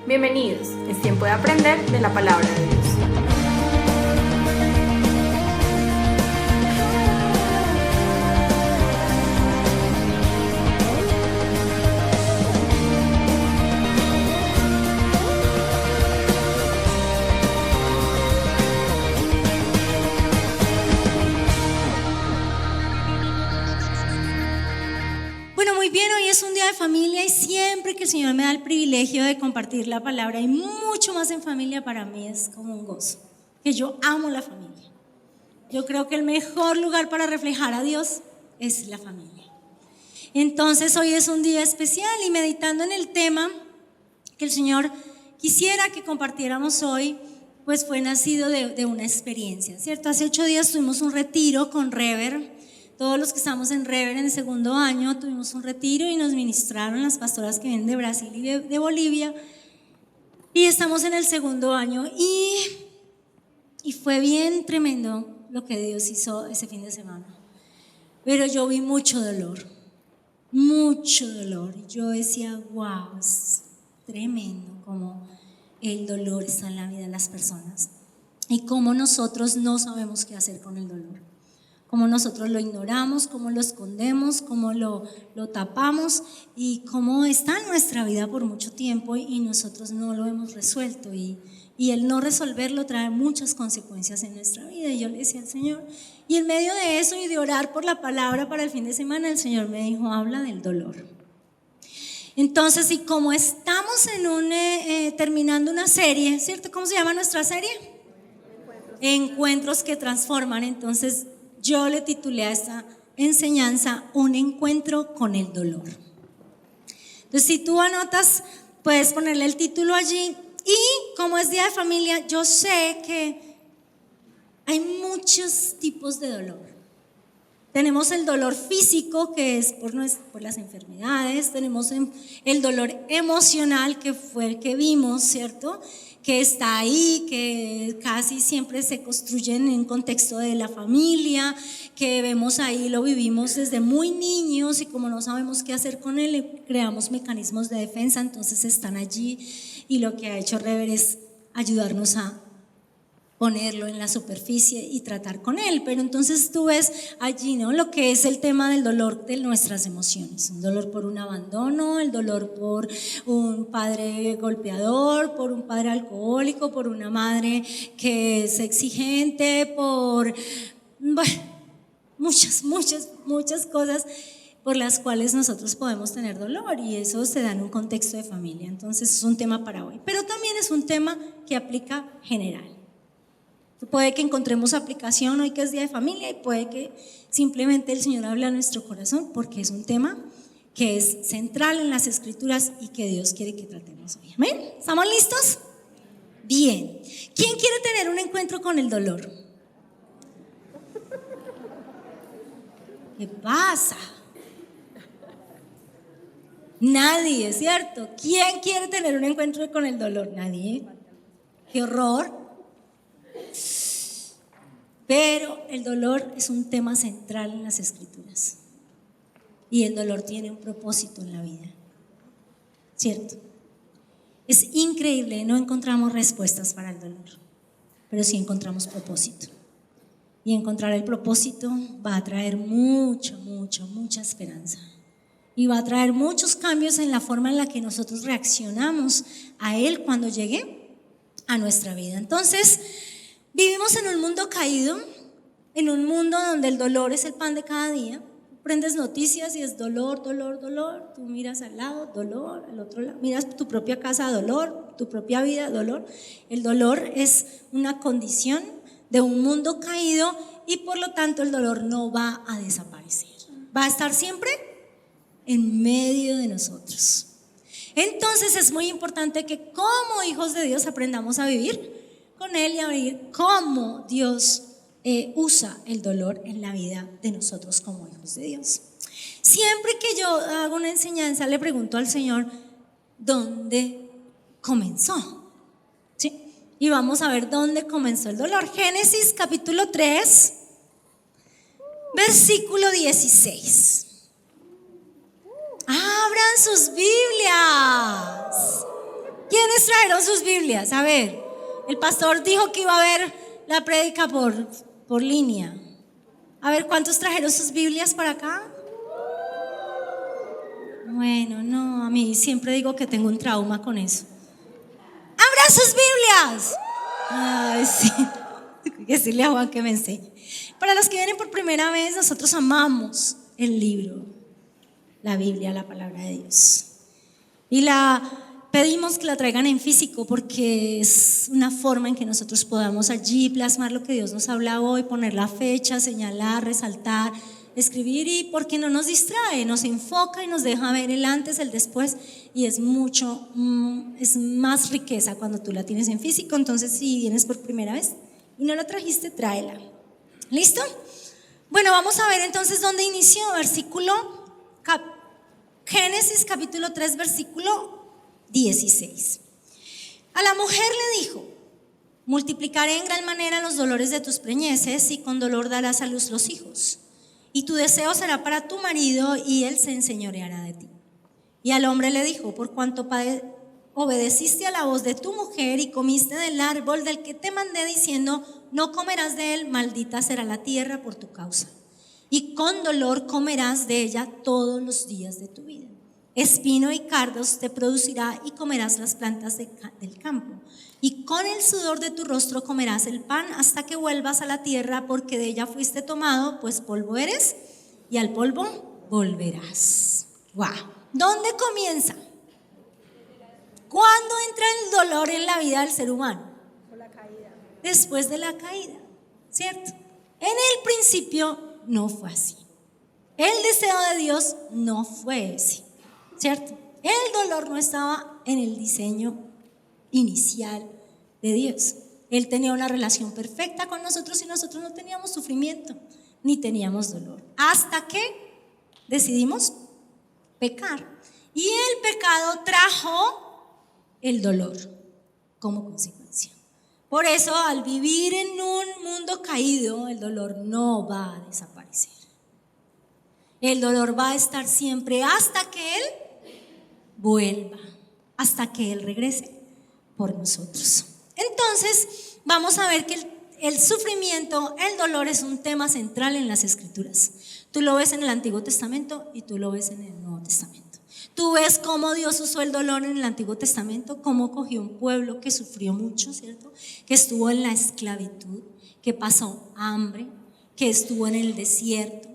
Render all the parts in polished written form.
Bienvenidos, es tiempo de aprender de la palabra de Dios. Muy bien, hoy es un día de familia y siempre que el Señor me da el privilegio de compartir la palabra y mucho más en familia, para mí es como un gozo, que yo amo la familia. Yo creo que el mejor lugar para reflejar a Dios es la familia. Entonces hoy es un día especial y meditando en el tema que el Señor quisiera que compartiéramos hoy, pues fue nacido de una experiencia, ¿cierto? Hace 8 días tuvimos un retiro con Rever. Todos los que estamos en Rever en el segundo año tuvimos un retiro y nos ministraron las pastoras que vienen de Brasil y de Bolivia. Y estamos en el segundo año y fue bien tremendo lo que Dios hizo ese fin de semana. Pero yo vi mucho dolor. Y yo decía, wow, es tremendo cómo el dolor está en la vida de las personas y cómo nosotros no sabemos qué hacer con el dolor. Cómo nosotros lo ignoramos, cómo lo escondemos, cómo lo tapamos y cómo está en nuestra vida por mucho tiempo y nosotros no lo hemos resuelto y el no resolverlo trae muchas consecuencias en nuestra vida. Y yo le decía al Señor, y en medio de eso y de orar por la palabra para el fin de semana, el Señor me dijo, habla del dolor. Entonces, y como estamos terminando una serie, ¿cierto? ¿Cómo se llama nuestra serie? Encuentros que transforman. Entonces yo le titulé a esta enseñanza Un encuentro con el dolor. Entonces, si tú anotas, puedes ponerle el título allí. Y como es día de familia, yo sé que hay muchos tipos de dolor. Tenemos el dolor físico, que es por las enfermedades. Tenemos el dolor emocional, que fue el que vimos, ¿cierto? Que está ahí, que casi siempre se construyen en contexto de la familia, que vemos ahí, lo vivimos desde muy niños y como no sabemos qué hacer con él, creamos mecanismos de defensa, entonces están allí y lo que ha hecho Rever es ayudarnos a ponerlo en la superficie y tratar con él. Pero entonces tú ves allí, ¿no?, lo que es el tema del dolor de nuestras emociones, un dolor por un abandono, el dolor por un padre golpeador, por un padre alcohólico, por una madre que es exigente, por muchas cosas por las cuales nosotros podemos tener dolor, y eso se da en un contexto de familia. Entonces es un tema para hoy, pero también es un tema que aplica general. Puede que encontremos aplicación hoy que es día de familia y puede que simplemente el Señor hable a nuestro corazón, porque es un tema que es central en las Escrituras y que Dios quiere que tratemos hoy. ¿Amén? ¿Estamos listos? Bien. ¿Quién quiere tener un encuentro con el dolor? ¿Qué pasa? Nadie, ¿cierto? ¿Quién quiere tener un encuentro con el dolor? Nadie. ¡Qué horror! Pero el dolor es un tema central en las Escrituras y el dolor tiene un propósito en la vida, ¿cierto? Es increíble, no encontramos respuestas para el dolor, pero sí encontramos propósito, y encontrar el propósito va a traer mucha esperanza y va a traer muchos cambios en la forma en la que nosotros reaccionamos a él cuando llegue a nuestra vida. Entonces, vivimos en un mundo caído, en un mundo donde el dolor es el pan de cada día. Prendes noticias y es dolor. Tú miras al lado, dolor, al otro lado, miras tu propia casa, dolor, tu propia vida, dolor. El dolor es una condición de un mundo caído y por lo tanto el dolor no va a desaparecer. Va a estar siempre en medio de nosotros. Entonces es muy importante que como hijos de Dios aprendamos a vivir con él y a ver cómo Dios usa el dolor en la vida de nosotros como hijos de Dios. Siempre que yo hago una enseñanza le pregunto al Señor ¿dónde comenzó? ¿Sí? Y vamos a ver dónde comenzó el dolor. Génesis capítulo 3 versículo 16. Abran sus Biblias. ¿Quiénes ¿Quiénes trajeron sus Biblias? A ver, el pastor dijo que iba a ver la prédica por línea. A ver, ¿cuántos trajeron sus Biblias para acá? Bueno, no, a mí siempre digo que tengo un trauma con eso. ¡Abra sus Biblias! Ay, sí. Decirle a Juan que me enseñe. Para los que vienen por primera vez, nosotros amamos el libro, la Biblia, la palabra de Dios. Y pedimos que la traigan en físico porque es una forma en que nosotros podamos allí plasmar lo que Dios nos habla hoy, poner la fecha, señalar, resaltar, escribir, y porque no nos distrae, nos enfoca y nos deja ver el antes, el después, y es más riqueza cuando tú la tienes en físico. Entonces, si vienes por primera vez y no la trajiste, tráela. ¿Listo? Bueno, vamos a ver entonces dónde inició. Génesis capítulo 3, versículo 16. A la mujer le dijo: multiplicaré en gran manera los dolores de tus preñeces, y con dolor darás a luz los hijos. Y tu deseo será para tu marido, y él se enseñoreará de ti. Y al hombre le dijo: por cuanto obedeciste a la voz de tu mujer y comiste del árbol del que te mandé diciendo: no comerás de él, maldita será la tierra por tu causa, y con dolor comerás de ella todos los días de tu vida. Espino y cardos te producirá, y comerás las plantas del campo. Y con el sudor de tu rostro comerás el pan hasta que vuelvas a la tierra, porque de ella fuiste tomado, pues polvo eres, y al polvo volverás. ¡Wow! ¿Dónde comienza? ¿Cuándo entra el dolor en la vida del ser humano? Por la caída. Después de la caída, ¿cierto? En el principio no fue así. El deseo de Dios no fue ese, ¿cierto? El dolor no estaba en el diseño inicial de Dios. Él tenía una relación perfecta con nosotros y nosotros no teníamos sufrimiento ni teníamos dolor, hasta que decidimos pecar, y el pecado trajo el dolor como consecuencia. Por eso, al vivir en un mundo caído, el dolor no va a desaparecer. El dolor va a estar siempre hasta que Él vuelva, hasta que Él regrese por nosotros. Entonces, vamos a ver que el sufrimiento, el dolor, es un tema central en las Escrituras. Tú lo ves en el Antiguo Testamento y tú lo ves en el Nuevo Testamento. Tú ves cómo Dios usó el dolor en el Antiguo Testamento, cómo cogió un pueblo que sufrió mucho, ¿cierto? Que estuvo en la esclavitud, que pasó hambre, que estuvo en el desierto,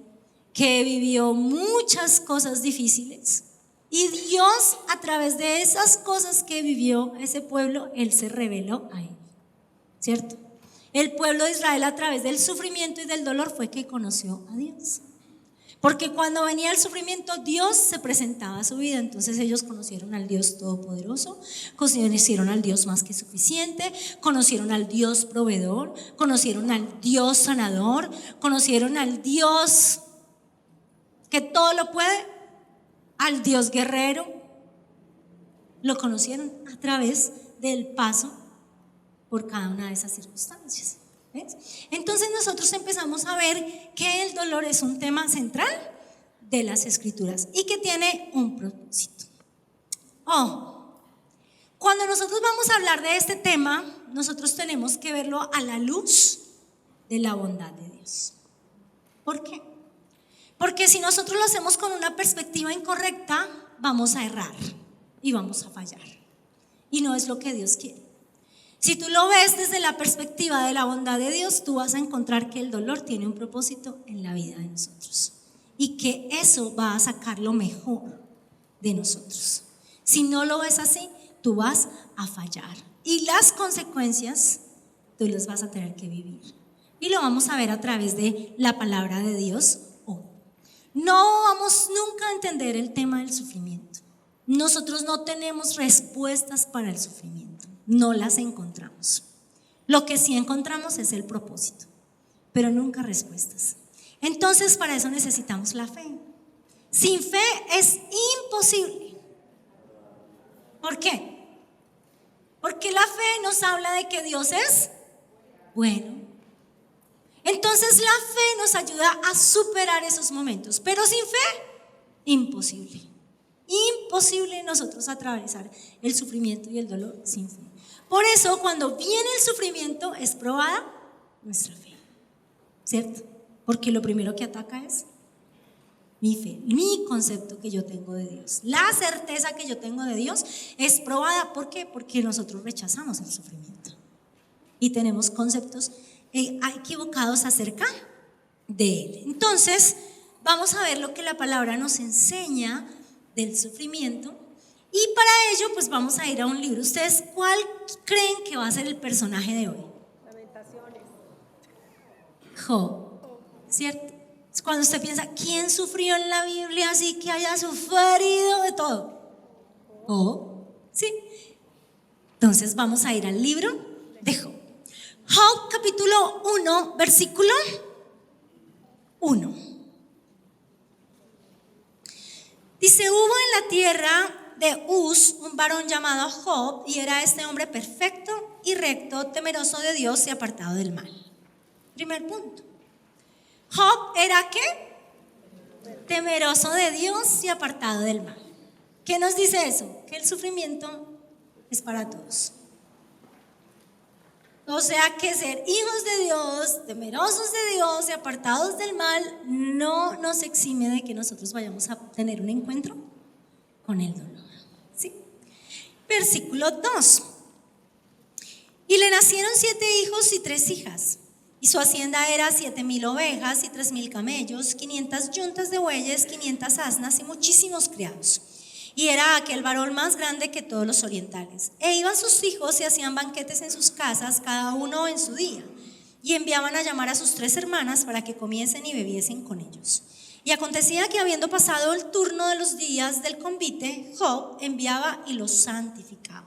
que vivió muchas cosas difíciles. Y Dios, a través de esas cosas que vivió ese pueblo, Él se reveló a él, ¿cierto? El pueblo de Israel, a través del sufrimiento y del dolor, fue que conoció a Dios. Porque cuando venía el sufrimiento, Dios se presentaba a su vida. Entonces ellos conocieron al Dios todopoderoso, conocieron al Dios más que suficiente, conocieron al Dios proveedor, conocieron al Dios sanador, conocieron al Dios que todo lo puede, al Dios guerrero. Lo conocieron a través del paso por cada una de esas circunstancias. ¿Ves? Entonces nosotros empezamos a ver que el dolor es un tema central de las Escrituras y que tiene un propósito. Cuando nosotros vamos a hablar de este tema, nosotros tenemos que verlo a la luz de la bondad de Dios. ¿Por qué? Porque si nosotros lo hacemos con una perspectiva incorrecta, vamos a errar y vamos a fallar. Y no es lo que Dios quiere. Si tú lo ves desde la perspectiva de la bondad de Dios, tú vas a encontrar que el dolor tiene un propósito en la vida de nosotros y que eso va a sacar lo mejor de nosotros. Si no lo ves así, tú vas a fallar y las consecuencias tú las vas a tener que vivir. Y lo vamos a ver a través de la palabra de Dios hoy. No vamos nunca a entender el tema del sufrimiento. Nosotros no tenemos respuestas para el sufrimiento, no las encontramos. Lo que sí encontramos es el propósito, pero nunca respuestas. Entonces, para eso necesitamos la fe. Sin fe es imposible. ¿Por qué? Porque la fe nos habla de que Dios es bueno. Entonces la fe nos ayuda a superar esos momentos, pero sin fe, imposible. imposible nosotros atravesar el sufrimiento y el dolor sin fe. Por eso cuando viene el sufrimiento es probada nuestra fe, ¿cierto? Porque lo primero que ataca es mi fe, mi concepto que yo tengo de Dios. La certeza que yo tengo de Dios es probada. ¿Por qué? Porque nosotros rechazamos el sufrimiento y tenemos conceptos equivocados acerca de Él. Entonces, vamos a ver lo que la palabra nos enseña del sufrimiento. Y para ello, pues vamos a ir a un libro. ¿Ustedes cuál creen que va a ser el personaje de hoy? Lamentaciones. Job, ¿cierto? Cuando usted piensa, ¿quién sufrió en la Biblia así que haya sufrido de todo? Job, ¿sí? Entonces vamos a ir al libro de Job. Job capítulo 1, versículo 1. Dice, hubo en la tierra de Uz un varón llamado Job, y era este hombre perfecto y recto, temeroso de Dios y apartado del mal. Primer punto. Job era ¿qué? Temeroso de Dios y apartado del mal. ¿Qué nos dice eso? Que el sufrimiento es para todos. O sea que ser hijos de Dios, temerosos de Dios y apartados del mal no nos exime de que nosotros vayamos a tener un encuentro con el dolor. ¿Sí? Versículo 2. Y le nacieron 7 hijos y 3 hijas. Y su hacienda era 7,000 ovejas y 3,000 camellos, 500 yuntas de bueyes, 500 asnas y muchísimos criados. Y era aquel varón más grande que todos los orientales. E iban sus hijos y hacían banquetes en sus casas, cada uno en su día. Y enviaban a llamar a sus 3 hermanas para que comiesen y bebiesen con ellos. Y acontecía que habiendo pasado el turno de los días del convite, Job enviaba y los santificaba.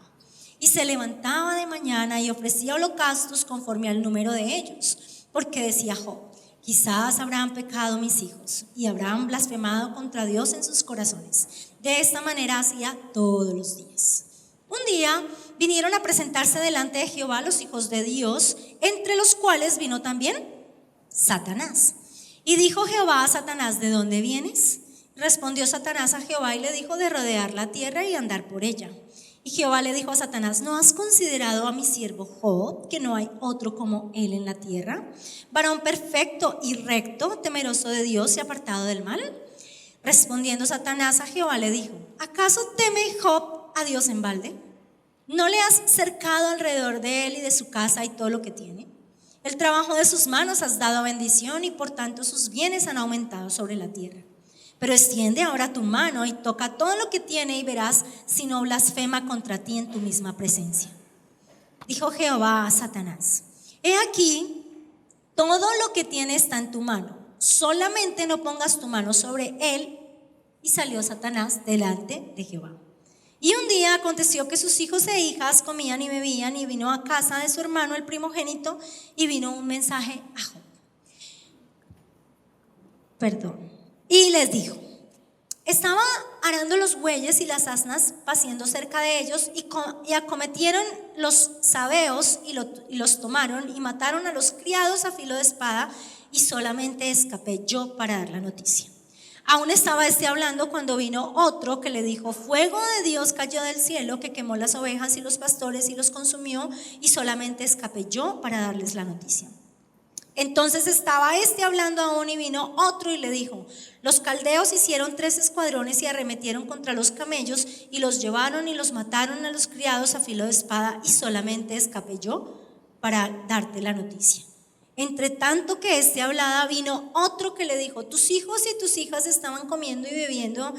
Y se levantaba de mañana y ofrecía holocaustos conforme al número de ellos, porque decía Job, quizás habrán pecado mis hijos y habrán blasfemado contra Dios en sus corazones. De esta manera hacía todos los días. Un día vinieron a presentarse delante de Jehová los hijos de Dios, entre los cuales vino también Satanás. Y dijo Jehová a Satanás, ¿de dónde vienes? Respondió Satanás a Jehová y le dijo, de rodear la tierra y andar por ella. Y Jehová le dijo a Satanás, ¿no has considerado a mi siervo Job, que no hay otro como él en la tierra? Varón perfecto y recto, temeroso de Dios y apartado del mal. Respondiendo Satanás a Jehová le dijo, ¿acaso teme Job a Dios en balde? ¿No le has cercado alrededor de él y de su casa y todo lo que tiene? El trabajo de sus manos has dado bendición y por tanto sus bienes han aumentado sobre la tierra. Pero extiende ahora tu mano y toca todo lo que tiene y verás si no blasfema contra ti en tu misma presencia. Dijo Jehová a Satanás, he aquí, todo lo que tiene está en tu mano, solamente no pongas tu mano sobre él. Y salió Satanás delante de Jehová. Y un día aconteció que sus hijos e hijas comían y bebían, y vino a casa de su hermano el primogénito, y vino un mensaje a Job. Y les dijo, estaba arando los bueyes y las asnas paciendo cerca de ellos, y acometieron los sabeos y los tomaron y mataron a los criados a filo de espada, y solamente escapé yo para dar la noticia. Aún estaba hablando cuando vino otro que le dijo, fuego de Dios cayó del cielo que quemó las ovejas y los pastores y los consumió, y solamente escapé yo para darles la noticia. Entonces estaba hablando aún y vino otro y le dijo, los caldeos hicieron 3 escuadrones y arremetieron contra los camellos y los llevaron y los mataron a los criados a filo de espada, y solamente escapé yo para darte la noticia. Entre tanto que hablaba, vino otro que le dijo, tus hijos y tus hijas estaban comiendo y bebiendo,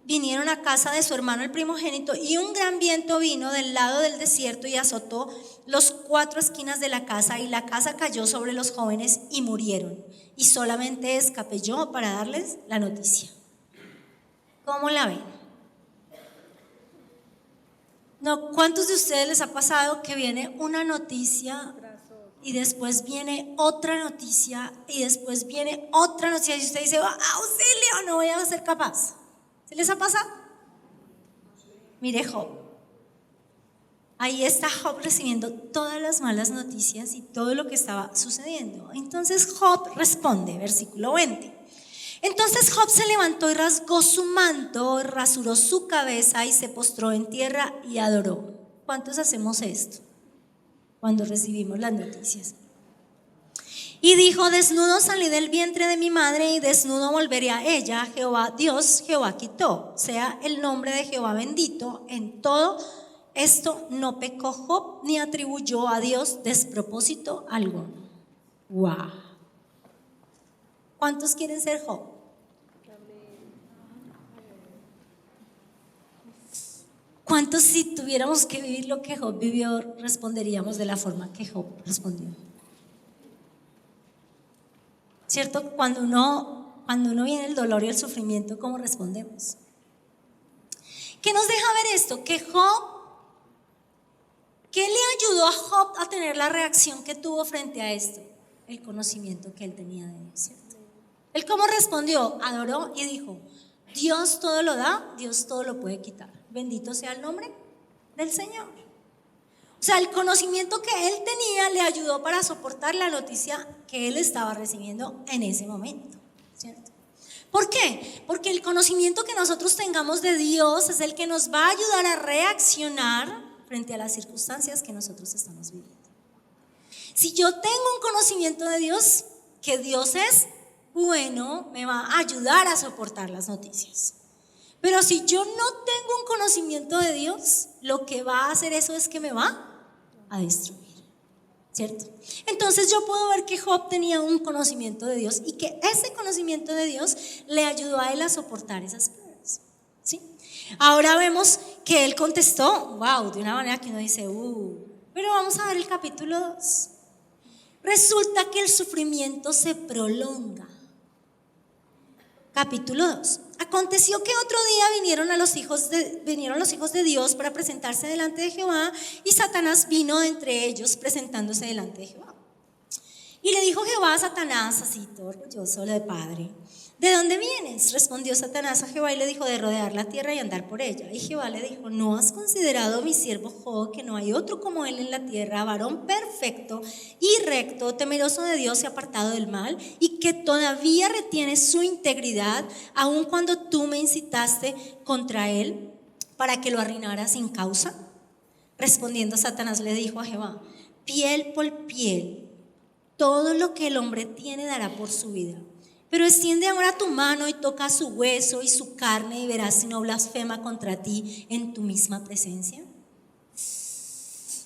vinieron a casa de su hermano el primogénito, y un gran viento vino del lado del desierto y azotó los 4 esquinas de la casa, y la casa cayó sobre los jóvenes y murieron, y solamente escapé yo para darles la noticia. ¿Cómo la ven? No, ¿cuántos de ustedes les ha pasado que viene una noticia y después viene otra noticia y después viene otra noticia y usted dice, auxilio, no voy a ser capaz? ¿Se les ha pasado? Mire Job. Ahí está Job recibiendo todas las malas noticias y todo lo que estaba sucediendo. Entonces Job responde, versículo 20. Entonces Job se levantó y rasgó su manto, rasuró su cabeza y se postró en tierra y adoró. ¿Cuántos hacemos esto cuando recibimos las noticias? Y dijo: desnudo salí del vientre de mi madre y desnudo volveré a ella. Jehová Dios, Jehová quitó. Sea el nombre de Jehová bendito. En todo esto no pecó Job ni atribuyó a Dios despropósito alguno. ¡Wow! ¿Cuántos quieren ser Job? ¿Cuántos, si tuviéramos que vivir lo que Job vivió, responderíamos de la forma que Job respondió? ¿Cierto? Cuando uno viene el dolor y el sufrimiento, ¿cómo respondemos? ¿Qué nos deja ver esto? Que Job, ¿qué le ayudó a Job a tener la reacción que tuvo frente a esto? El conocimiento que él tenía de Dios, ¿cierto? Él cómo respondió, adoró y dijo: Dios todo lo da, Dios todo lo puede quitar. Bendito sea el nombre del Señor. O sea, el conocimiento que él tenía le ayudó para soportar la noticia que él estaba recibiendo en ese momento, ¿cierto? ¿Por qué? Porque el conocimiento que nosotros tengamos de Dios es el que nos va a ayudar a reaccionar frente a las circunstancias que nosotros estamos viviendo. Si yo tengo un conocimiento de Dios, que Dios es bueno, me va a ayudar a soportar las noticias. Pero si yo no tengo un conocimiento de Dios, lo que va a hacer eso es que me va a destruir, ¿cierto? Entonces yo puedo ver que Job tenía un conocimiento de Dios y que ese conocimiento de Dios le ayudó a él a soportar esas pruebas, ¿sí? Ahora vemos que él contestó, wow, de una manera que uno dice, pero vamos a ver el capítulo 2. Resulta que el sufrimiento se prolonga. Capítulo 2. Aconteció que otro día vinieron los hijos de Dios para presentarse delante de Jehová, y Satanás vino de entre ellos presentándose delante de Jehová. Y le dijo Jehová a Satanás, así todo orgulloso de padre: ¿de dónde vienes? Respondió Satanás a Jehová y le dijo: de rodear la tierra y andar por ella. Y Jehová le dijo: ¿no has considerado mi siervo Job, que no hay otro como él en la tierra, varón perfecto y recto, temeroso de Dios y apartado del mal, y que todavía retiene su integridad, aun cuando tú me incitaste contra él para que lo arruinara sin causa? Respondiendo Satanás le dijo a Jehová: piel por piel, todo lo que el hombre tiene dará por su vida. Pero extiende ahora tu mano y toca su hueso y su carne, y verás si no blasfema contra ti en tu misma presencia.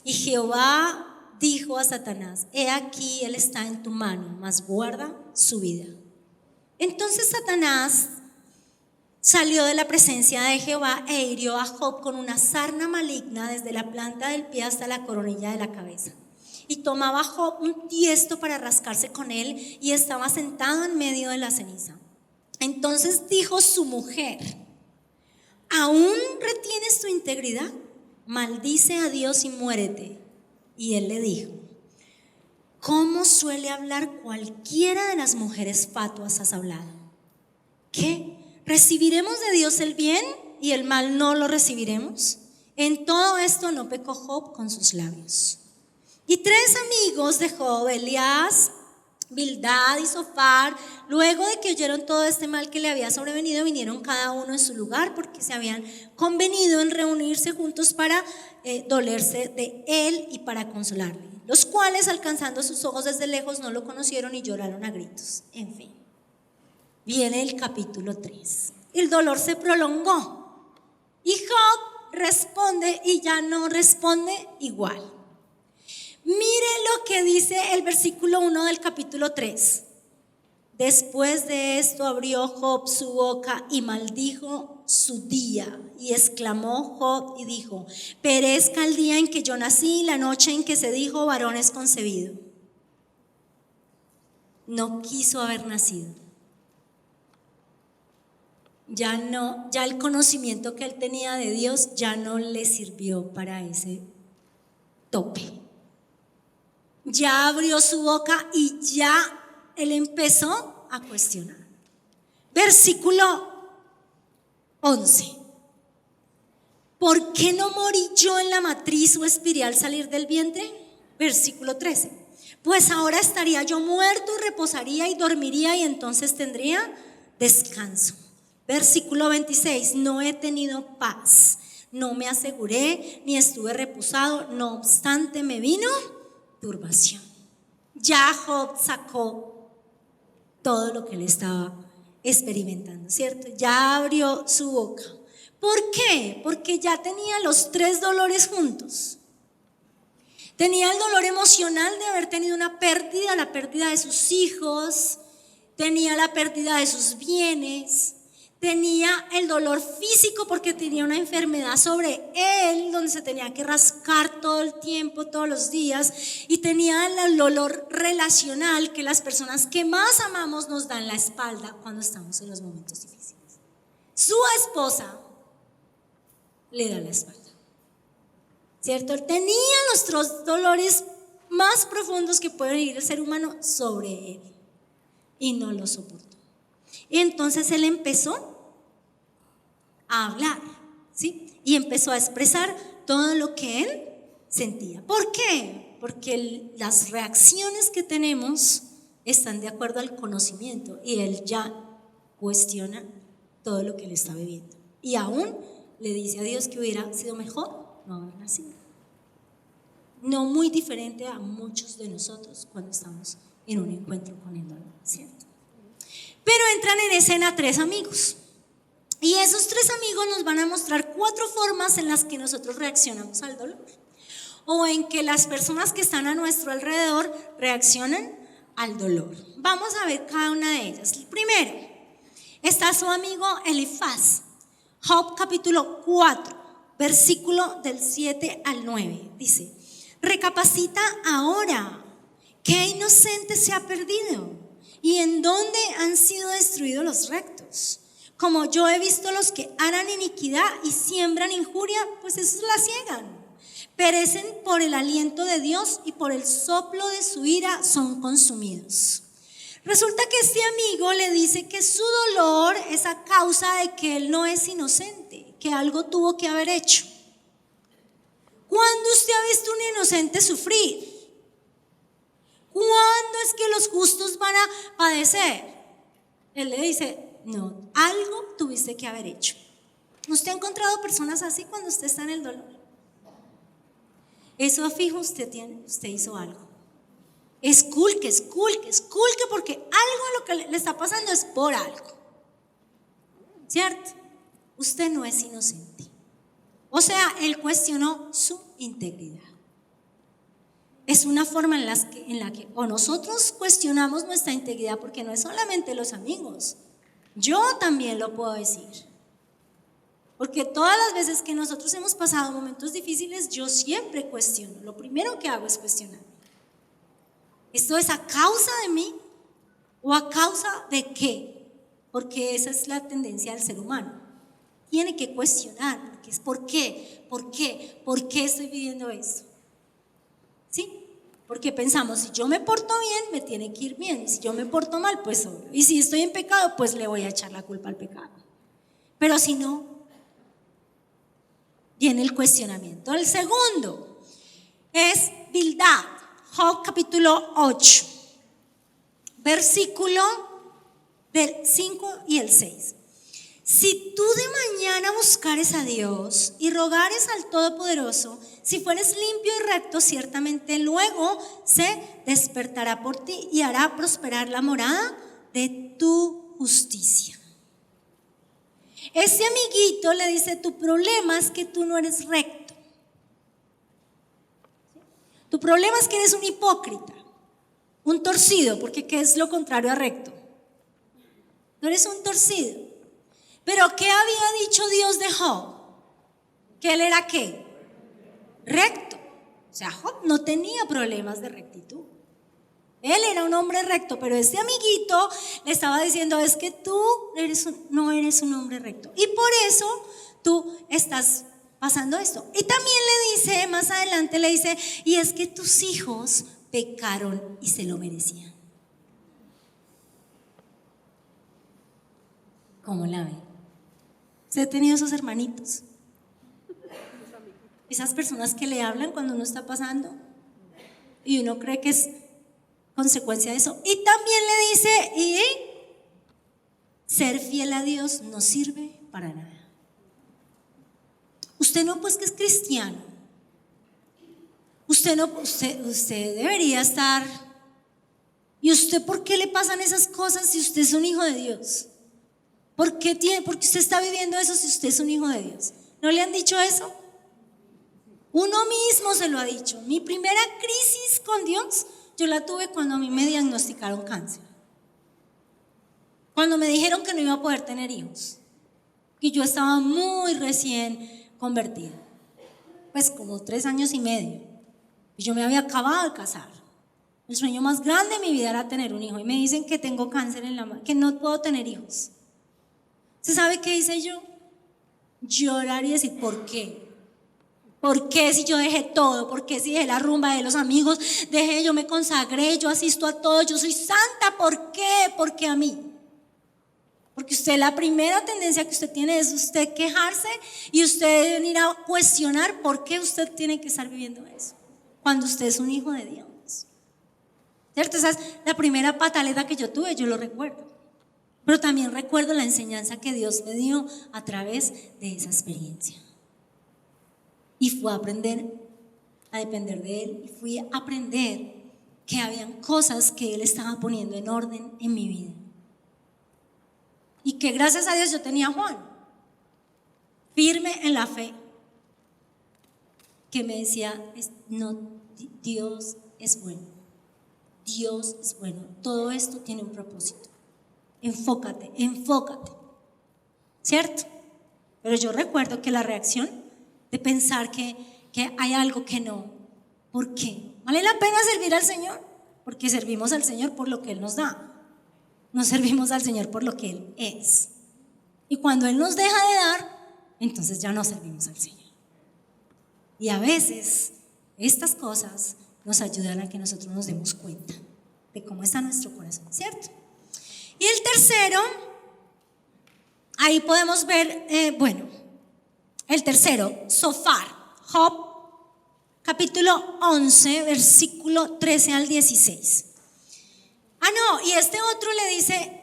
Y Jehová dijo a Satanás: he aquí, él está en tu mano, mas guarda su vida. Entonces Satanás salió de la presencia de Jehová e hirió a Job con una sarna maligna desde la planta del pie hasta la coronilla de la cabeza. Y tomaba Job un tiesto para rascarse con él, y estaba sentado en medio de la ceniza. Entonces dijo su mujer: ¿aún retienes tu integridad? Maldice a Dios y muérete. Y él le dijo: ¿cómo suele hablar cualquiera de las mujeres fatuas has hablado? ¿Qué? ¿Recibiremos de Dios el bien y el mal no lo recibiremos? En todo esto no pecó Job con sus labios. Y 3 amigos de Job, Elías, Bildad y Zofar, luego de que oyeron todo este mal que le había sobrevenido, vinieron cada uno en su lugar, porque se habían convenido en reunirse juntos para dolerse de él y para consolarle. Los cuales, alcanzando sus ojos desde lejos, no lo conocieron y lloraron a gritos. En fin, viene el capítulo 3. El dolor se prolongó y Job responde, y ya no responde igual. Mire lo que dice el versículo 1 del capítulo 3. Después de esto abrió Job su boca y maldijo su día, y exclamó Job y dijo: perezca el día en que yo nací, la noche en que se dijo varón es concebido. No quiso haber nacido. Ya el conocimiento que él tenía de Dios ya no le sirvió para ese tope. Ya abrió su boca y ya él empezó a cuestionar. Versículo 11. ¿Por qué no morí yo en la matriz o expiré al salir del vientre? Versículo 13. Pues ahora estaría yo muerto y reposaría y dormiría, y entonces tendría descanso. Versículo 26, no he tenido paz, no me aseguré ni estuve reposado, no obstante me vino turbación. Ya Job sacó todo lo que él estaba experimentando, ¿cierto? Ya abrió su boca. ¿Por qué? Porque ya tenía los 3 dolores juntos. Tenía el dolor emocional de haber tenido una pérdida, la pérdida de sus hijos, tenía la pérdida de sus bienes, tenía el dolor físico porque tenía una enfermedad sobre él donde se tenía que rascar todo el tiempo, todos los días, y tenía el dolor relacional que las personas que más amamos nos dan la espalda cuando estamos en los momentos difíciles. Su esposa le da la espalda, ¿cierto? Él tenía los 3 dolores más profundos que puede vivir el ser humano sobre él y no lo soportó. Y entonces él empezó a hablar, ¿sí? Y empezó a expresar todo lo que él sentía. ¿Por qué? Porque las reacciones que tenemos están de acuerdo al conocimiento y él ya cuestiona todo lo que él está viviendo. Y aún le dice a Dios que hubiera sido mejor no haber nacido. No muy diferente a muchos de nosotros cuando estamos en un encuentro con el dolor, ¿cierto? Pero entran en escena 3 amigos. Y esos 3 amigos nos van a mostrar 4 formas en las que nosotros reaccionamos al dolor. O en que las personas que están a nuestro alrededor reaccionan al dolor. Vamos a ver cada una de ellas. Primero, está su amigo Elifaz. Job capítulo 4, versículo del 7 al 9. Dice: recapacita ahora, ¿qué inocente se ha perdido? ¿Y en dónde han sido destruidos los rectos? Como yo he visto los que harán iniquidad y siembran injuria, pues esos la ciegan. Perecen por el aliento de Dios y por el soplo de su ira son consumidos. Resulta que este amigo le dice que su dolor es a causa de que él no es inocente, que algo tuvo que haber hecho. ¿Cuándo usted ha visto un inocente sufrir? ¿Cuándo es que los justos van a padecer? Él le dice: no, algo tuviste que haber hecho. ¿Usted ha encontrado personas así cuando usted está en el dolor? Eso fijo, usted hizo algo. Esculque, porque algo lo que le está pasando es por algo, ¿cierto? Usted no es inocente. O sea, él cuestionó su integridad. Es una forma en la que o nosotros cuestionamos nuestra integridad, porque no es solamente los amigos. Yo también lo puedo decir. Porque todas las veces que nosotros hemos pasado momentos difíciles, yo siempre cuestiono. Lo primero que hago es cuestionar. ¿Esto es a causa de mí o a causa de qué? Porque esa es la tendencia del ser humano. Tiene que cuestionar, porque es ¿por qué estoy viviendo esto? ¿Sí? Porque pensamos, si yo me porto bien, me tiene que ir bien. Y si yo me porto mal, pues obvio. Y si estoy en pecado, pues le voy a echar la culpa al pecado. Pero si no, viene el cuestionamiento. El segundo es Bildad. Job capítulo 8, versículo del 5 y el 6. Si tú de mañana buscares a Dios y rogares al Todopoderoso, si fueres limpio y recto, ciertamente luego se despertará por ti y hará prosperar la morada de tu justicia. Ese amiguito le dice: tu problema es que tú no eres recto. Tu problema es que eres un hipócrita, un torcido, porque ¿qué es lo contrario a recto? No eres un torcido. Pero ¿qué había dicho Dios de Job? ¿Que él era qué? Recto. O sea, Job no tenía problemas de rectitud. Él era un hombre recto, pero este amiguito le estaba diciendo: es que tú no eres un hombre recto. Y por eso tú estás pasando esto. Y también le dice, más adelante le dice: y es que tus hijos pecaron y se lo merecían. ¿Cómo la ve? ¿Usted ha tenido esos hermanitos? Esas personas que le hablan cuando uno está pasando y uno cree que es consecuencia de eso. Y también le dice: y ser fiel a Dios no sirve para nada. Usted no, pues que es cristiano. Usted debería estar. ¿Y usted por qué le pasan esas cosas si usted es un hijo de Dios? ¿Por qué usted está viviendo eso si usted es un hijo de Dios? ¿No le han dicho eso? Uno mismo se lo ha dicho. Mi primera crisis con Dios, yo la tuve cuando a mí me diagnosticaron cáncer. Cuando me dijeron que no iba a poder tener hijos. Y yo estaba muy recién convertida. Pues como 3 años y medio. Y yo me había acabado de casar. El sueño más grande de mi vida era tener un hijo. Y me dicen que tengo cáncer en la mano, que no puedo tener hijos. ¿Se sabe qué hice yo? Llorar y decir, ¿por qué? ¿Por qué si yo dejé todo? ¿Por qué si dejé la rumba de los amigos? Yo me consagré, yo asisto a todo, yo soy santa. ¿Por qué? ¿Por qué a mí? Porque usted, la primera tendencia que usted tiene es usted quejarse y usted venir a cuestionar por qué usted tiene que estar viviendo eso. Cuando usted es un hijo de Dios. ¿Cierto? Esa es la primera pataleta que yo tuve, yo lo recuerdo. Pero también recuerdo la enseñanza que Dios me dio a través de esa experiencia. Y fue a aprender a depender de Él. Y fui a aprender que habían cosas que Él estaba poniendo en orden en mi vida. Y que gracias a Dios yo tenía a Juan, firme en la fe, que me decía, no, Dios es bueno. Dios es bueno. Todo esto tiene un propósito. Enfócate, enfócate. ¿Cierto? Pero yo recuerdo que la reacción de pensar que hay algo que no. ¿Por qué? ¿Vale la pena servir al Señor? Porque servimos al Señor por lo que Él nos da. No servimos al Señor por lo que Él es. Y cuando Él nos deja de dar, entonces ya no servimos al Señor. Y a veces estas cosas nos ayudan a que nosotros nos demos cuenta de cómo está nuestro corazón, ¿cierto? Y el tercero, ahí podemos ver, el tercero, Zofar, Job, capítulo 11, versículo 13 al 16. Y este otro le dice,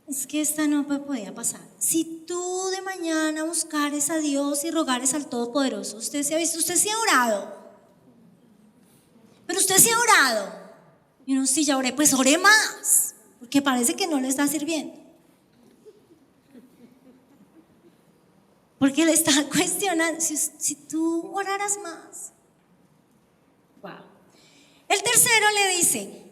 es que esta no podía pasar. Si tú de mañana buscares a Dios y rogares al Todopoderoso, usted se ha orado. Pero usted se ha orado. Y uno, sí, ya oré, pues oré más, porque parece que no le está sirviendo. Porque le está cuestionando, si tú oraras más. Wow. El tercero le dice,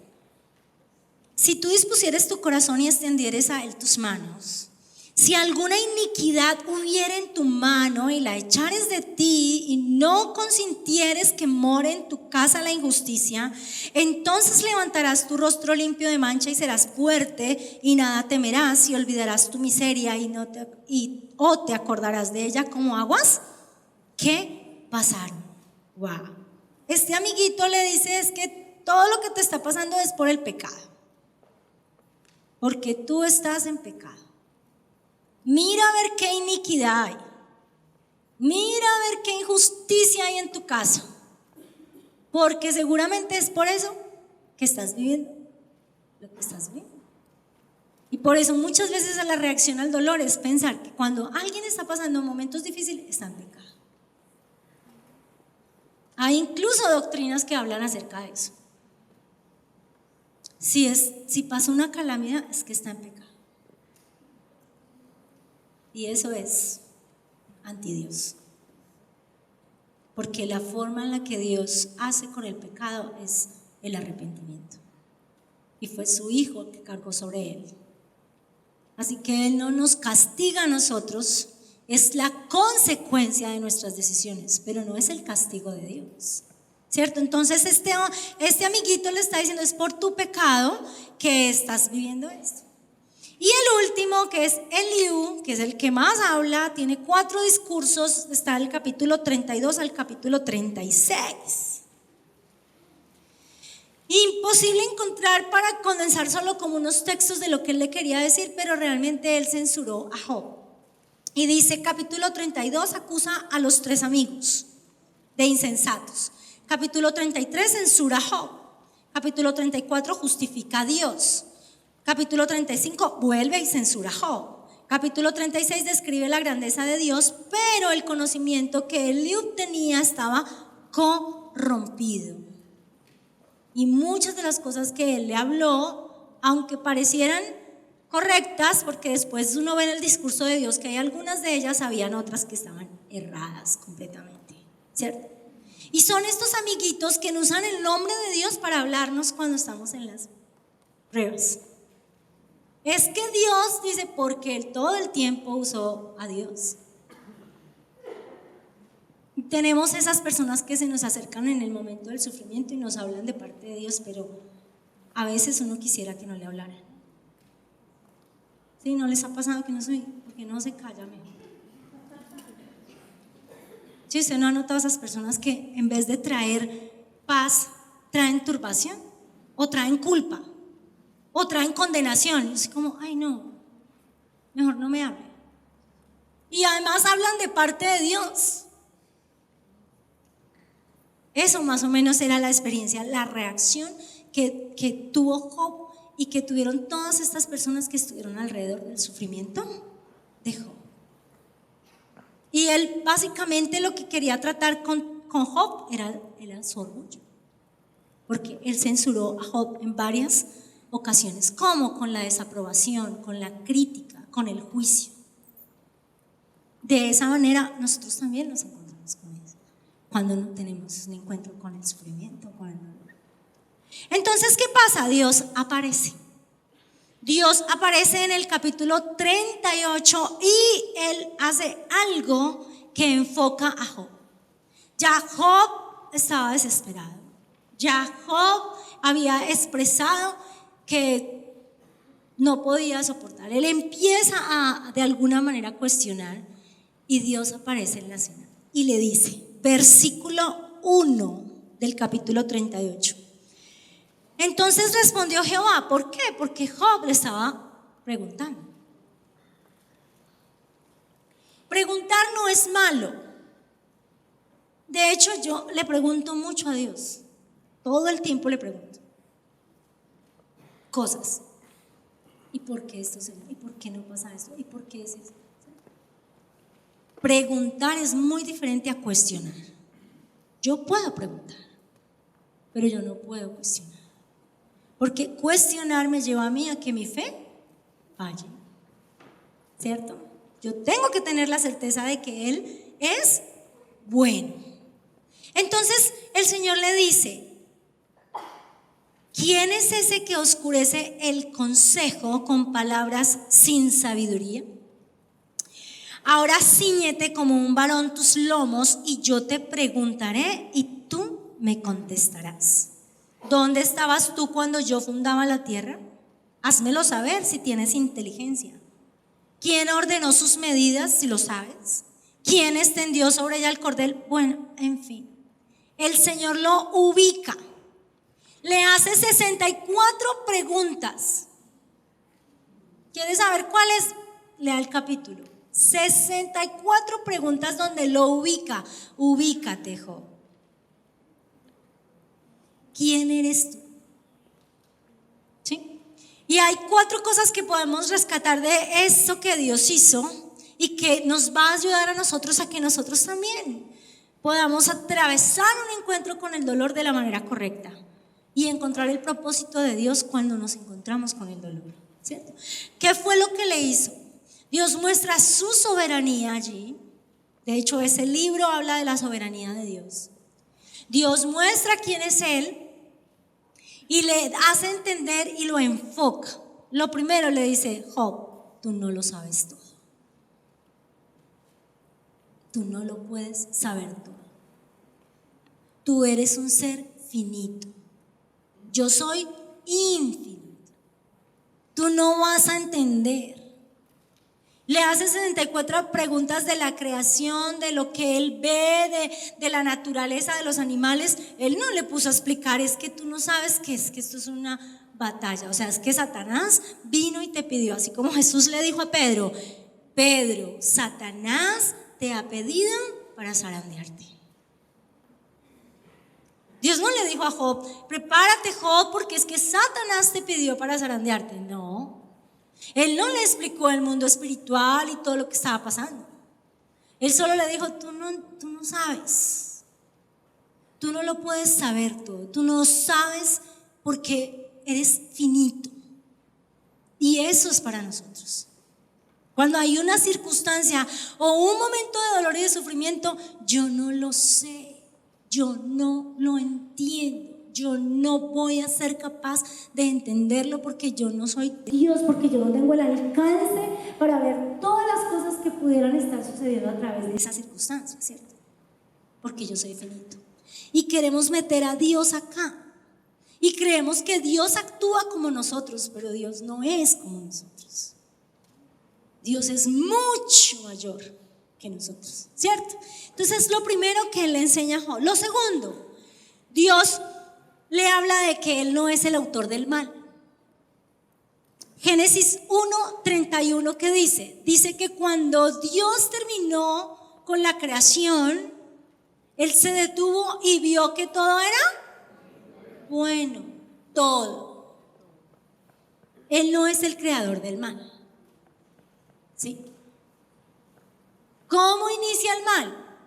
si tú dispusieres tu corazón y extendieres a Él tus manos, si alguna iniquidad hubiera en tu mano y la echares de ti y no consintieres que more en tu casa la injusticia, entonces levantarás tu rostro limpio de mancha y serás fuerte y nada temerás y olvidarás tu miseria o te acordarás de ella como aguas que pasaron. Wow. Este amiguito le dice es que todo lo que te está pasando es por el pecado. Porque tú estás en pecado. Mira a ver qué iniquidad hay. Mira a ver qué injusticia hay en tu casa. Porque seguramente es por eso que estás viviendo lo que estás viviendo. Y por eso muchas veces la reacción al dolor es pensar que cuando alguien está pasando momentos difíciles está en pecado. Hay incluso doctrinas que hablan acerca de eso. Si pasa una calamidad es que está en pecado. Y eso es anti Dios. Porque la forma en la que Dios hace con el pecado es el arrepentimiento. Y fue su Hijo que cargó sobre Él. Así que Él no nos castiga a nosotros, es la consecuencia de nuestras decisiones, pero no es el castigo de Dios. ¿Cierto? Entonces este amiguito le está diciendo, es por tu pecado que estás viviendo esto. Y el último, que es Eliú, que es el que más habla, tiene 4 discursos, está del capítulo 32 al capítulo 36. Imposible encontrar para condensar solo como unos textos de lo que él le quería decir, pero realmente él censuró a Job. Y dice, capítulo 32 acusa a los 3 amigos de insensatos. Capítulo 33 censura a Job. Capítulo 34 justifica a Dios. Capítulo 35 vuelve y censura a Job. Capítulo 36 describe la grandeza de Dios, pero el conocimiento que Eliud tenía estaba corrompido. Y muchas de las cosas que él le habló, aunque parecieran correctas, porque después uno ve en el discurso de Dios que hay algunas de ellas, habían otras que estaban erradas completamente, ¿cierto? Y son estos amiguitos que usan el nombre de Dios para hablarnos cuando estamos en las pruebas. Es que Dios dice, porque él todo el tiempo usó a Dios. Tenemos esas personas que se nos acercan en el momento del sufrimiento y nos hablan de parte de Dios, pero a veces uno quisiera que no le hablaran. ¿Sí? ¿No les ha pasado que no soy? Porque no se calla mejor. ¿Sí? ¿Usted no ha notado esas personas que en vez de traer paz, traen turbación? ¿O traen culpa? ¿O traen condenación? Es como, ay no, mejor no me hable. Y además hablan de parte de Dios. Eso más o menos era la experiencia, la reacción que tuvo Job y que tuvieron todas estas personas que estuvieron alrededor del sufrimiento de Job. Y él básicamente lo que quería tratar con Job era su orgullo, porque él censuró a Job en varias ocasiones, como con la desaprobación, con la crítica, con el juicio. De esa manera nosotros también nos encontramos con eso, cuando no tenemos un encuentro con el sufrimiento, con el dolor. Entonces, ¿qué pasa? Dios aparece. Dios aparece en el capítulo 38 y él hace algo que enfoca a Job. Ya Job estaba desesperado. Ya Job había expresado que no podía soportar. Él empieza a de alguna manera cuestionar y Dios aparece en la escena y le dice, versículo 1 del capítulo 38. Entonces respondió Jehová, ¿por qué? Porque Job le estaba preguntando. Preguntar no es malo. De hecho, yo le pregunto mucho a Dios. Todo el tiempo le pregunto cosas. ¿Y por qué esto se da? ¿Y por qué no pasa esto? ¿Y por qué es eso? Preguntar es muy diferente a cuestionar. Yo puedo preguntar, pero yo no puedo cuestionar. Porque cuestionar me lleva a mí a que mi fe falle, ¿cierto? Yo tengo que tener la certeza de que Él es bueno. Entonces el Señor le dice, ¿quién es ese que oscurece el consejo con palabras sin sabiduría? Ahora cíñete como un varón tus lomos y yo te preguntaré y tú me contestarás. ¿Dónde estabas tú cuando yo fundaba la tierra? Házmelo saber si tienes inteligencia. ¿Quién ordenó sus medidas, si lo sabes? ¿Quién extendió sobre ella el cordel? Bueno, en fin, el Señor lo ubica. Le hace 64 preguntas. ¿Quieres saber cuáles? Lea el capítulo. 64 preguntas donde lo ubica. Ubícate, Job. ¿Quién eres tú? ¿Sí? Y hay 4 cosas que podemos rescatar de esto que Dios hizo y que nos va a ayudar a nosotros a que nosotros también podamos atravesar un encuentro con el dolor de la manera correcta y encontrar el propósito de Dios cuando nos encontramos con el dolor, ¿cierto? ¿Qué fue lo que le hizo? Dios muestra su soberanía allí. De hecho, ese libro habla de la soberanía de Dios. Dios muestra quién es Él y le hace entender y lo enfoca. Lo primero le dice, Job, tú no lo sabes todo. Tú no lo puedes saber todo. Tú eres un ser finito. Yo soy infinito. Tú no vas a entender. Le hace 64 preguntas de la creación, de lo que él ve, de la naturaleza de los animales. Él no le puso a explicar, es que tú no sabes que esto es una batalla. O sea, es que Satanás vino y te pidió, así como Jesús le dijo a Pedro, Pedro, Satanás te ha pedido para zarandearte. Dios no le dijo a Job, prepárate Job porque es que Satanás te pidió para zarandearte. No. Él no le explicó el mundo espiritual y todo lo que estaba pasando. Él solo le dijo, tú no sabes. Tú no lo puedes saber todo. Tú no sabes porque eres finito. Y eso es para nosotros. Cuando hay una circunstancia o un momento de dolor y de sufrimiento, yo no lo sé, yo no lo entiendo, yo no voy a ser capaz de entenderlo porque yo no soy Dios, porque yo no tengo el alcance para ver todas las cosas que pudieran estar sucediendo a través de esa circunstancia, ¿cierto? Porque yo soy finito. Y queremos meter a Dios acá. Y creemos que Dios actúa como nosotros, pero Dios no es como nosotros. Dios es mucho mayor que nosotros, ¿cierto? Entonces, lo primero que Él le enseña a Job. Lo segundo, Dios le habla de que Él no es el autor del mal. Génesis 1:31, ¿qué dice? Dice que cuando Dios terminó con la creación, Él se detuvo y vio que todo era bueno, todo. Él no es el creador del mal. ¿Sí? ¿Cómo inicia el mal?